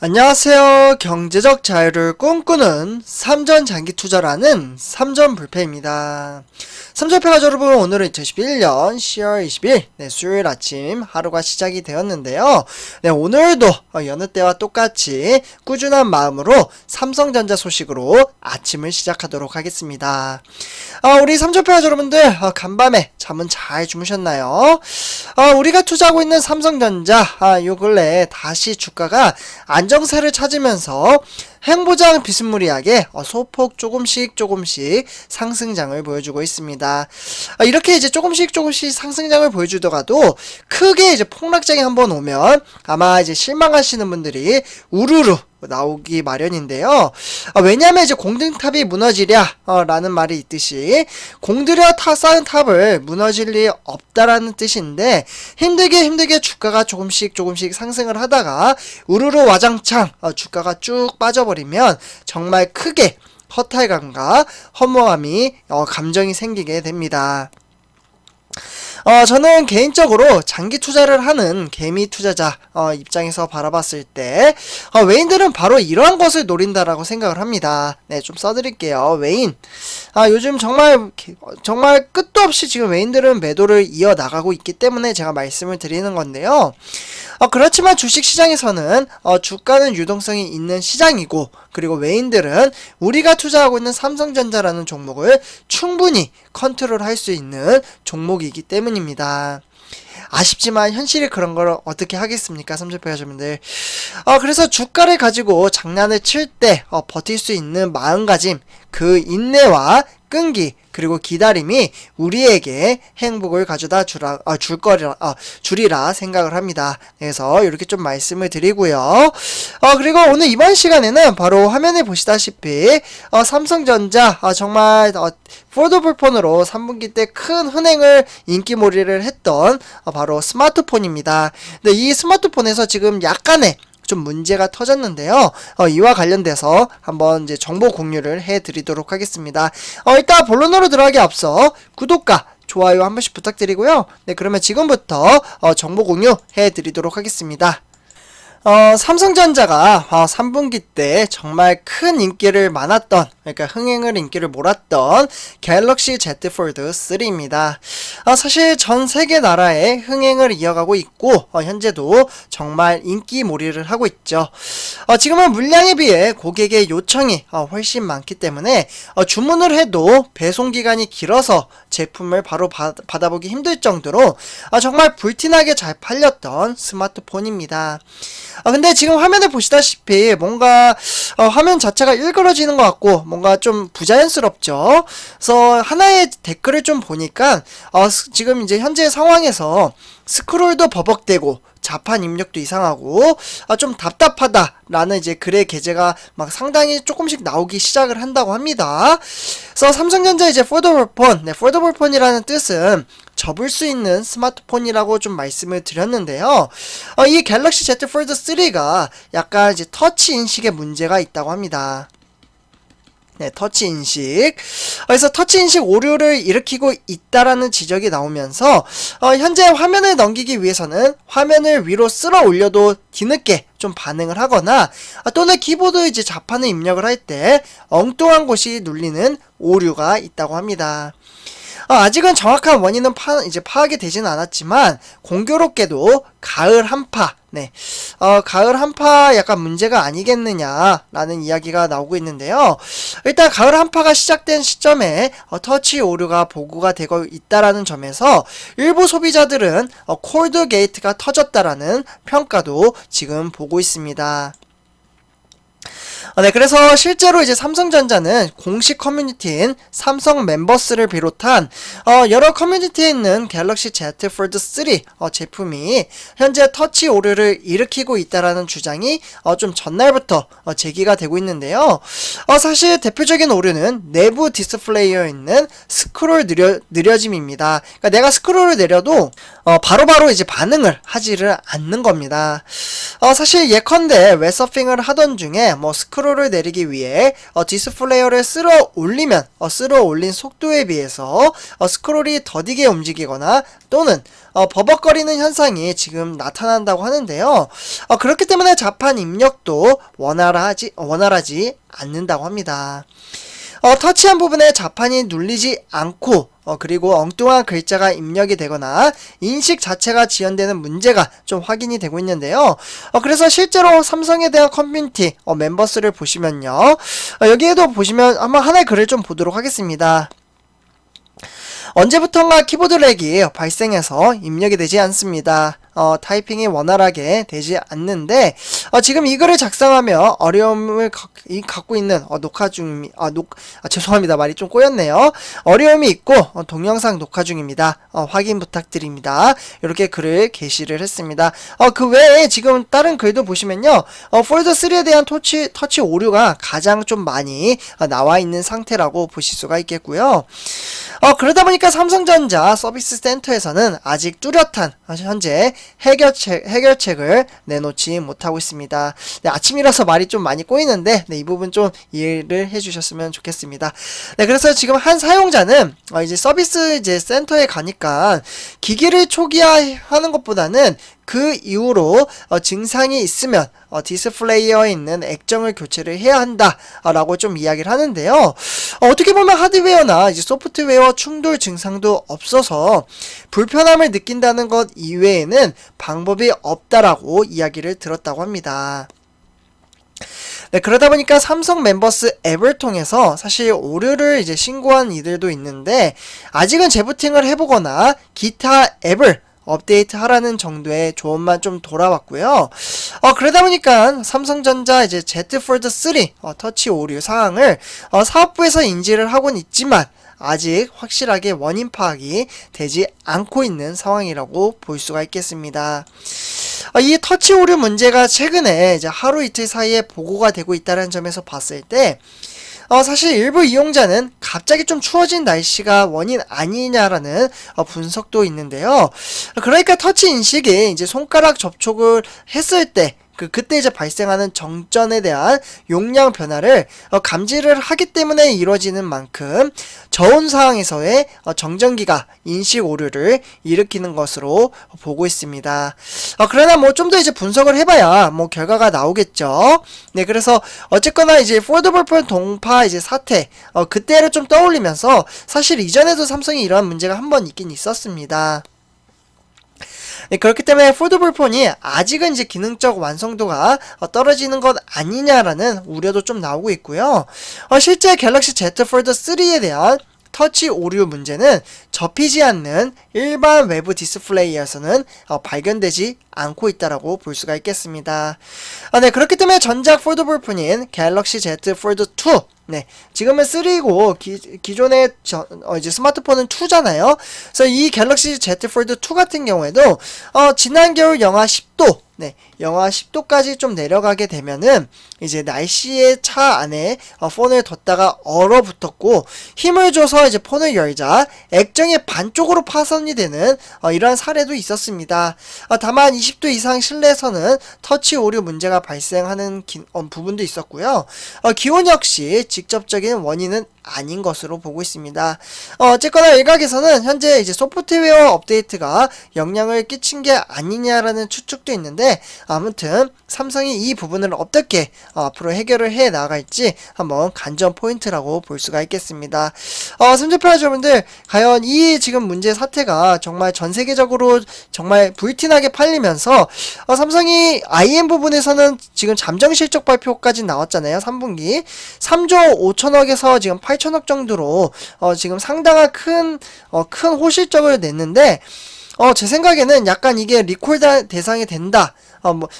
안녕하세요. 경제적 자유를 꿈꾸는 삼전장기투자라는 삼전불패입니다. 삼전패가 여러분, 오늘은 2021년 10월 20일 수요일 아침 하루가 시작이 되었는데요. 오늘도 여느 때와 똑같이 꾸준한 마음으로 삼성전자 소식으로 아침을 시작하도록 하겠습니다. 우리 삼전패가 여러분들, 간밤에 잠은 잘 주무셨나요? 우리가 투자하고 있는 삼성전자, 요 근래 다시 주가가 안정세를 찾으면서 행보장 비스무리하게 소폭 조금씩 상승장을 보여주고 있습니다. 이렇게 이제 조금씩 상승장을 보여주다가도 크게 이제 폭락장이 한번 오면 아마 이제 실망하시는 분들이 우르르 나오기 마련인데요. 왜냐면 이제 공든탑이 무너지랴 라는 말이 있듯이 공들여 쌓은 탑을 무너질 리 없다라는 뜻인데, 힘들게 주가가 조금씩 상승을 하다가 우르르 와장창 주가가 쭉 빠져버리면 정말 크게 허탈감과 허무함이 감정이 생기게 됩니다. 저는 개인적으로 장기 투자를 하는 개미 투자자 입장에서 바라봤을 때 외인들은 바로 이러한 것을 노린다라고 생각을 합니다. 네, 좀 써드릴게요. 외인, 요즘 정말 끝도 없이 지금 외인들은 매도를 이어나가고 있기 때문에 제가 말씀을 드리는 건데요. 그렇지만 주식시장에서는 주가는 유동성이 있는 시장이고, 그리고 외인들은 우리가 투자하고 있는 삼성전자라는 종목을 충분히 컨트롤할 수 있는 종목이기 때문입니다. 아쉽지만 현실이 그런 걸 어떻게 하겠습니까, 삼전패가족분들. 그래서 주가를 가지고 장난을 칠 때 버틸 수 있는 마음가짐, 그 인내와 끈기, 그리고 기다림이 우리에게 행복을 가져다 주리라 생각을 합니다. 그래서 이렇게 좀 말씀을 드리고요. 그리고 오늘 이번 시간에는 바로 화면에 보시다시피 삼성전자 정말 폴더블폰으로 3분기 때 큰 흥행을 인기몰이를 했던 바로 스마트폰입니다. 근데 이 스마트폰에서 지금 약간의 좀 문제가 터졌는데요. 이와 관련돼서 한번 이제 정보 공유를 해드리도록 하겠습니다. 일단 본론으로 들어가기 앞서 구독과 좋아요 한 번씩 부탁드리고요. 네, 그러면 지금부터 정보 공유 해드리도록 하겠습니다. 삼성전자가 3분기 때 정말 큰 인기를 많았던, 그러니까 흥행을 인기를 몰았던 갤럭시 Z 폴드 3입니다. 사실 전 세계 나라에 흥행을 이어가고 있고 현재도 정말 인기몰이를 하고 있죠. 지금은 물량에 비해 고객의 요청이 훨씬 많기 때문에 주문을 해도 배송기간이 길어서 제품을 바로 받아보기 힘들 정도로 정말 불티나게 잘 팔렸던 스마트폰입니다. 근데 지금 화면에 보시다시피 뭔가 화면 자체가 일그러지는 것 같고 뭔가 좀 부자연스럽죠. 그래서 하나의 댓글을 좀 보니까 지금 이제 현재 상황에서 스크롤도 버벅대고 자판 입력도 이상하고 좀 답답하다라는 이제 글의 게재가 막 상당히 조금씩 나오기 시작을 한다고 합니다. 그래서 삼성전자 이제 폴더블폰, 폴더블폰이라는 뜻은 접을 수 있는 스마트폰이라고 좀 말씀을 드렸는데요. 이 갤럭시 Z 폴드 3가 약간 이제 터치 인식에 문제가 있다고 합니다. 네, 터치 인식. 그래서 터치 인식 오류를 일으키고 있다라는 지적이 나오면서 현재 화면을 넘기기 위해서는 화면을 위로 쓸어 올려도 뒤늦게 좀 반응을 하거나 또는 키보드 이제 자판을 입력을 할 때 엉뚱한 곳이 눌리는 오류가 있다고 합니다. 아직은 정확한 원인은 파악이 되지는 않았지만 공교롭게도 가을 한파, 가을 한파 약간 문제가 아니겠느냐라는 이야기가 나오고 있는데요. 일단 가을 한파가 시작된 시점에 터치 오류가 보고가 되고 있다라는 점에서 일부 소비자들은 콜드 게이트가 터졌다라는 평가도 지금 보고 있습니다. 네, 그래서 실제로 이제 삼성전자는 공식 커뮤니티인 삼성 멤버스를 비롯한 여러 커뮤니티에 있는 갤럭시 Z 폴드 3 제품이 현재 터치 오류를 일으키고 있다라는 주장이 좀 전날부터 제기가 되고 있는데요. 사실 대표적인 오류는 내부 디스플레이어에 있는 스크롤 느려짐입니다. 그러니까 내가 스크롤을 내려도 바로바로 이제 반응을 하지를 않는 겁니다. 사실 예컨대 웹서핑을 하던 중에 때문에 뭐 스크롤을 내리기 위해 디스플레이어를 쓸어 올리면 쓸어 올린 속도에 비해서 스크롤이 더디게 움직이거나 또는 버벅거리는 현상이 지금 나타난다고 하는데요. 그렇기 때문에 자판 입력도 원활하지 않는다고 합니다. 터치한 부분에 자판이 눌리지 않고 그리고 엉뚱한 글자가 입력이 되거나 인식 자체가 지연되는 문제가 좀 확인이 되고 있는데요. 그래서 실제로 삼성에 대한 커뮤니티 멤버스를 보시면요. 여기에도 보시면 한번 하나의 글을 좀 보도록 하겠습니다. 언제부턴가 키보드 렉이 발생해서 입력이 되지 않습니다. 타이핑이 원활하게 되지 않는데 지금 이 글을 작성하며 어려움을 갖고 있는 죄송합니다. 말이 좀 꼬였네요. 어려움이 있고 동영상 녹화 중입니다. 확인 부탁드립니다. 이렇게 글을 게시를 했습니다. 그 외에 지금 다른 글도 보시면요. 폴더 3에 대한 터치 오류가 가장 좀 많이 나와 있는 상태라고 보실 수가 있겠고요. 그러다 보니까 삼성전자 서비스 센터에서는 아직 뚜렷한 현재 해결책을 내놓지 못하고 있습니다. 네, 아침이라서 말이 좀 많이 꼬이는데 이 부분 좀 이해를 해주셨으면 좋겠습니다. 네, 그래서 지금 한 사용자는 이제 서비스 센터에 가니까 기기를 초기화하는 것보다는 그 이후로 증상이 있으면 디스플레이어에 있는 액정을 교체를 해야 한다 라고 좀 이야기를 하는데요. 어떻게 보면 하드웨어나 이제 소프트웨어 충돌 증상도 없어서 불편함을 느낀다는 것 이외에는 방법이 없다라고 이야기를 들었다고 합니다. 네, 그러다 보니까 삼성 멤버스 앱을 통해서 사실 오류를 이제 신고한 이들도 있는데 아직은 재부팅을 해보거나 기타 앱을 업데이트 하라는 정도의 조언만 좀 돌아왔고요. 그러다 보니까 삼성전자 이제 Z 폴드 3 터치 오류 사항을 사업부에서 인지를 하고는 있지만 아직 확실하게 원인 파악이 되지 않고 있는 상황이라고 볼 수가 있겠습니다. 이 터치 오류 문제가 최근에 이제 하루 이틀 사이에 보고가 되고 있다는 점에서 봤을 때 사실 일부 이용자는 갑자기 좀 추워진 날씨가 원인 아니냐라는 분석도 있는데요. 그러니까 터치 인식이 이제 손가락 접촉을 했을 때 그때 이제 발생하는 정전에 대한 용량 변화를 감지를 하기 때문에 이루어지는 만큼 저온 상황에서의 정전기가 인식 오류를 일으키는 것으로 보고 있습니다. 그러나 뭐 좀 더 이제 분석을 해봐야 뭐 결과가 나오겠죠. 네, 그래서 어쨌거나 이제 폴더블폰 동파 이제 사태 그때를 좀 떠올리면서 사실 이전에도 삼성이 이러한 문제가 한번 있긴 있었습니다. 네, 그렇기 때문에 폴더블 폰이 아직은 이제 기능적 완성도가 떨어지는 것 아니냐라는 우려도 좀 나오고 있고요. 실제 갤럭시 Z 폴드 3에 대한 터치 오류 문제는 접히지 않는 일반 외부 디스플레이에서는 발견되지 않고 있다라고 볼 수가 있겠습니다. 네, 그렇기 때문에 전작 폴더블 폰인 갤럭시 Z 폴드 2 네, 지금은 3고 기존의 이제 스마트폰은 2잖아요. 그래서 이 갤럭시 Z 폴드 2 같은 경우에도 지난 겨울 영하 10도 네, 영하 10도까지 좀 내려가게 되면은 이제 날씨에 차 안에 폰을 뒀다가 얼어붙었고 힘을 줘서 이제 폰을 열자 액정이 반쪽으로 파손이 되는 이러한 사례도 있었습니다. 다만 20도 이상 실내에서는 터치 오류 문제가 발생하는 부분도 있었고요. 기온 역시 직접적인 원인은 아닌 것으로 보고 있습니다. 어쨌거나 일각에서는 현재 이제 소프트웨어 업데이트가 영향을 끼친 게 아니냐라는 추측도 있는데 아무튼 삼성이 이 부분을 어떻게 앞으로 해결을 해 나갈지 한번 관전 포인트라고 볼 수가 있겠습니다. 삼성팬 여러분들 과연 이 지금 문제 사태가 정말 전 세계적으로 정말 불티나게 팔리면서 삼성이 IM 부분에서는 지금 잠정 실적 발표까지 나왔잖아요. 3분기 3조 5천억에서 지금 8천억 정도로 지금 상당한 큰 호실적을 냈는데 제 생각에는 약간 이게 리콜 대상이 된다.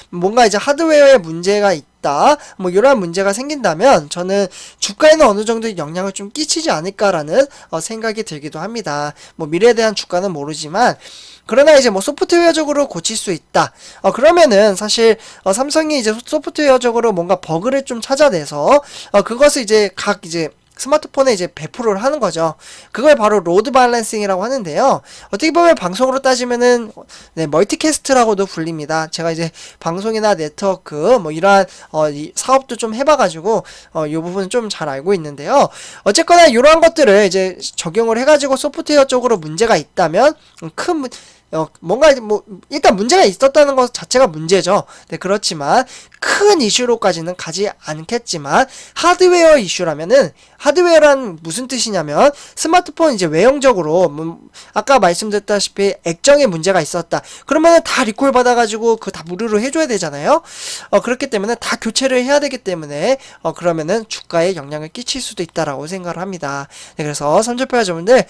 뭔가 이제 하드웨어에 문제가 있다. 뭐 이러한 문제가 생긴다면 저는 주가에는 어느 정도 영향을 좀 끼치지 않을까라는 생각이 들기도 합니다. 뭐 미래에 대한 주가는 모르지만 그러나 이제 뭐 소프트웨어적으로 고칠 수 있다. 그러면은 사실 삼성이 이제 소프트웨어적으로 뭔가 버그를 좀 찾아내서 그것을 이제 각 이제 스마트폰에 이제 배포를 하는 거죠. 그걸 바로 로드 밸런싱이라고 하는데요. 어떻게 보면 방송으로 따지면은 네, 멀티캐스트라고도 불립니다. 제가 이제 방송이나 네트워크 뭐 이러한 이 사업도 좀 해봐가지고 이 부분은 좀 잘 알고 있는데요. 어쨌거나 이러한 것들을 이제 적용을 해가지고 소프트웨어 쪽으로 문제가 있다면 뭔가 뭐 일단 문제가 있었다는 것 자체가 문제죠. 네, 그렇지만 큰 이슈로까지는 가지 않겠지만 하드웨어 이슈라면은 하드웨어란 무슨 뜻이냐면 스마트폰 이제 외형적으로 아까 말씀드렸다시피 액정에 문제가 있었다. 그러면은 다 리콜 받아가지고 그 다 무료로 해줘야 되잖아요. 그렇기 때문에 다 교체를 해야 되기 때문에 그러면은 주가에 영향을 끼칠 수도 있다라고 생각을 합니다. 네, 그래서 삼성표자분들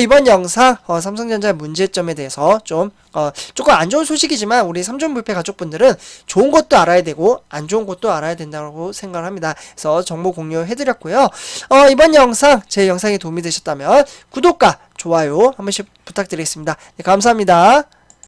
이번 영상 삼성전자의 문제점에 대해서 조금 안 좋은 소식이지만 우리 삼성불패 가족분들은 좋은 것도 알아야 되고 안 좋은 것도 알아야 된다고 생각을 합니다. 그래서 정보 공유해드렸고요. 이번 영상 제 영상이 도움이 되셨다면 구독과 좋아요 한 번씩 부탁드리겠습니다. 네, 감사합니다.